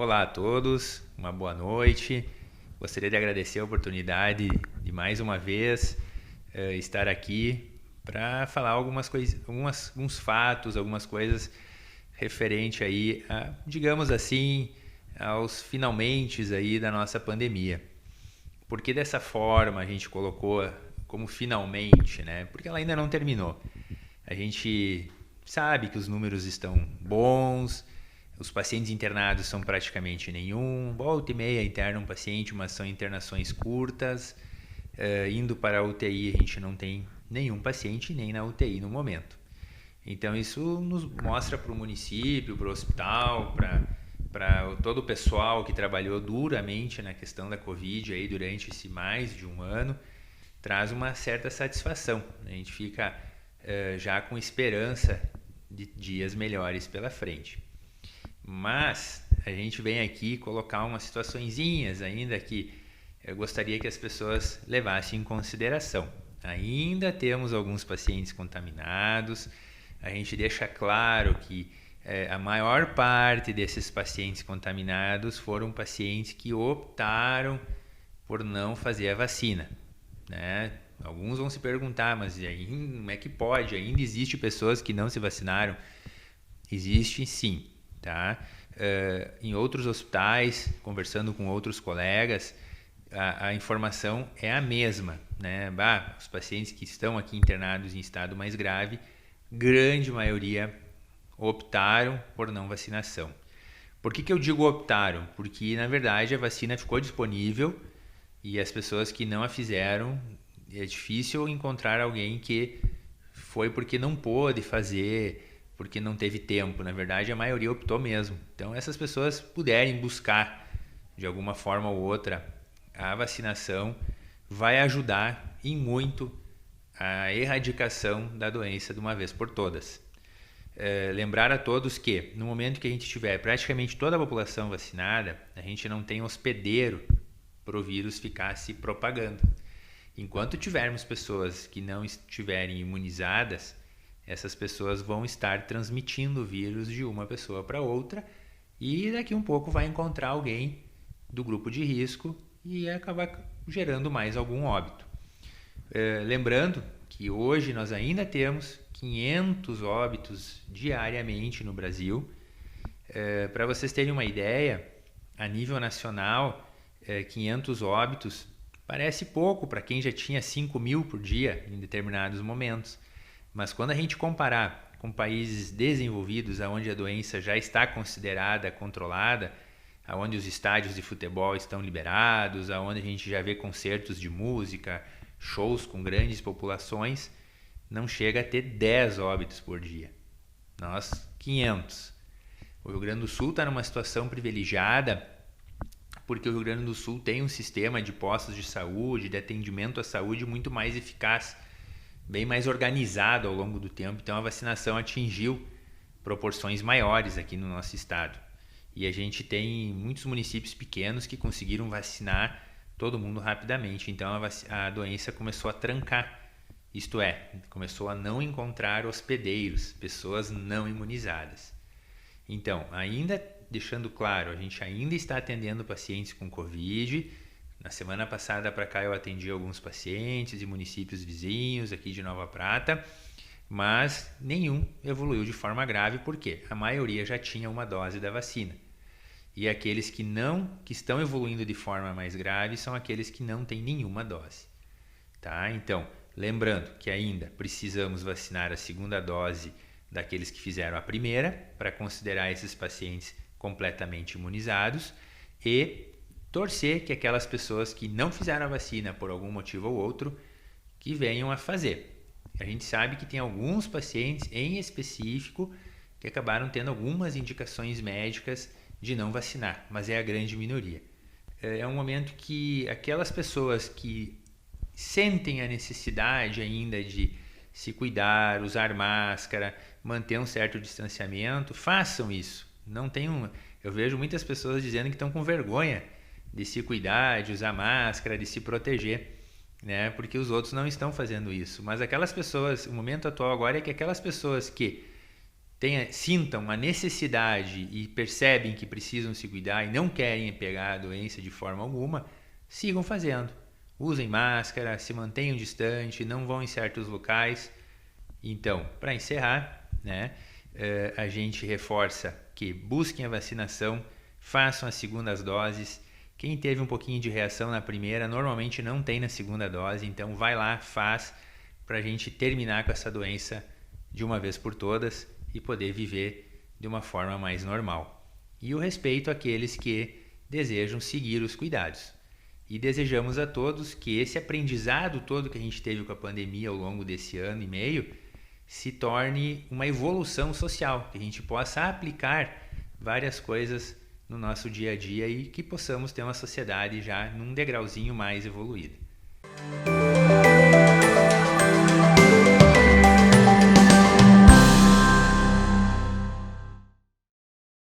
Olá a todos, uma boa noite. Gostaria de agradecer a oportunidade de mais uma vez estar aqui para falar algumas coisas, alguns fatos, algumas coisas referente aí a, digamos assim, aos finalmentes aí da nossa pandemia. Por que dessa forma a gente colocou como finalmente, né? Porque ela ainda não terminou. A gente sabe que os números estão bons, os pacientes internados são praticamente nenhum, volta e meia interna um paciente, mas são internações curtas. Indo para a UTI, a gente não tem nenhum paciente nem na UTI no momento. Então isso nos mostra para o município, para o hospital, para todo o pessoal que trabalhou duramente na questão da Covid aí durante esse mais de um ano, traz uma certa satisfação. A gente fica já com esperança de dias melhores pela frente. Mas a gente vem aqui colocar umas situaçõezinhas ainda que eu gostaria que as pessoas levassem em consideração. Ainda temos alguns pacientes contaminados, a gente deixa claro que a maior parte desses pacientes contaminados foram pacientes que optaram por não fazer a vacina, né? Alguns vão se perguntar, mas aí, como é que pode? Ainda existe pessoas que não se vacinaram? Existe sim, tá? Em outros hospitais, conversando com outros colegas, a informação é a mesma, né? Os pacientes que estão aqui internados em estado mais grave, grande maioria optaram por não vacinação. Por que eu digo optaram? Porque, na verdade, a vacina ficou disponível e as pessoas que não a fizeram, é difícil encontrar alguém que foi porque não pôde fazer, porque não teve tempo. Na verdade, a maioria optou mesmo. Então, essas pessoas puderem buscar, de alguma forma ou outra, a vacinação, vai ajudar em muito a erradicação da doença de uma vez por todas. Lembrar a todos que, no momento que a gente tiver praticamente toda a população vacinada, a gente não tem hospedeiro para o vírus ficar se propagando. Enquanto tivermos pessoas que não estiverem imunizadas, essas pessoas vão estar transmitindo o vírus de uma pessoa para outra e daqui um pouco vai encontrar alguém do grupo de risco e acabar gerando mais algum óbito. Lembrando que hoje nós ainda temos 500 óbitos diariamente no Brasil. Para vocês terem uma ideia, a nível nacional, 500 óbitos parece pouco para quem já tinha 5.000 por dia em determinados momentos. Mas quando a gente comparar com países desenvolvidos, onde a doença já está considerada controlada, onde os estádios de futebol estão liberados, onde a gente já vê concertos de música, shows com grandes populações, não chega a ter 10 óbitos por dia. Nós, 500. O Rio Grande do Sul está numa situação privilegiada porque o Rio Grande do Sul tem um sistema de postos de saúde, de atendimento à saúde muito mais eficaz, bem mais organizado ao longo do tempo. Então a vacinação atingiu proporções maiores aqui no nosso estado. E a gente tem muitos municípios pequenos que conseguiram vacinar todo mundo rapidamente. Então a doença começou a trancar. Isto é, começou a não encontrar hospedeiros, pessoas não imunizadas. Então, ainda deixando claro, a gente ainda está atendendo pacientes com Covid. Na semana passada para cá eu atendi alguns pacientes de municípios vizinhos aqui de Nova Prata, mas nenhum evoluiu de forma grave porque a maioria já tinha uma dose da vacina. E aqueles que estão evoluindo de forma mais grave são aqueles que não têm nenhuma dose. Tá? Então, lembrando que ainda precisamos vacinar a segunda dose daqueles que fizeram a primeira, para considerar esses pacientes completamente imunizados, e torcer que aquelas pessoas que não fizeram a vacina por algum motivo ou outro, que venham a fazer. A gente sabe que tem alguns pacientes em específico que acabaram tendo algumas indicações médicas de não vacinar, mas é a grande minoria. É um momento que aquelas pessoas que sentem a necessidade ainda de se cuidar, usar máscara, manter um certo distanciamento, façam isso. Eu vejo muitas pessoas dizendo que estão com vergonha de se cuidar, de usar máscara, de se proteger, né? Porque os outros não estão fazendo isso. Mas aquelas pessoas, o momento atual agora é que aquelas pessoas que sintam a necessidade e percebem que precisam se cuidar e não querem pegar a doença de forma alguma, sigam fazendo. Usem máscara, se mantenham distante, não vão em certos locais. Então, para encerrar, né, a gente reforça que busquem a vacinação, façam as segundas doses. Quem teve um pouquinho de reação na primeira, normalmente não tem na segunda dose, então vai lá, faz, para a gente terminar com essa doença de uma vez por todas e poder viver de uma forma mais normal. E o respeito àqueles que desejam seguir os cuidados. E desejamos a todos que esse aprendizado todo que a gente teve com a pandemia ao longo desse ano e meio se torne uma evolução social, que a gente possa aplicar várias coisas no nosso dia a dia e que possamos ter uma sociedade já num degrauzinho mais evoluída.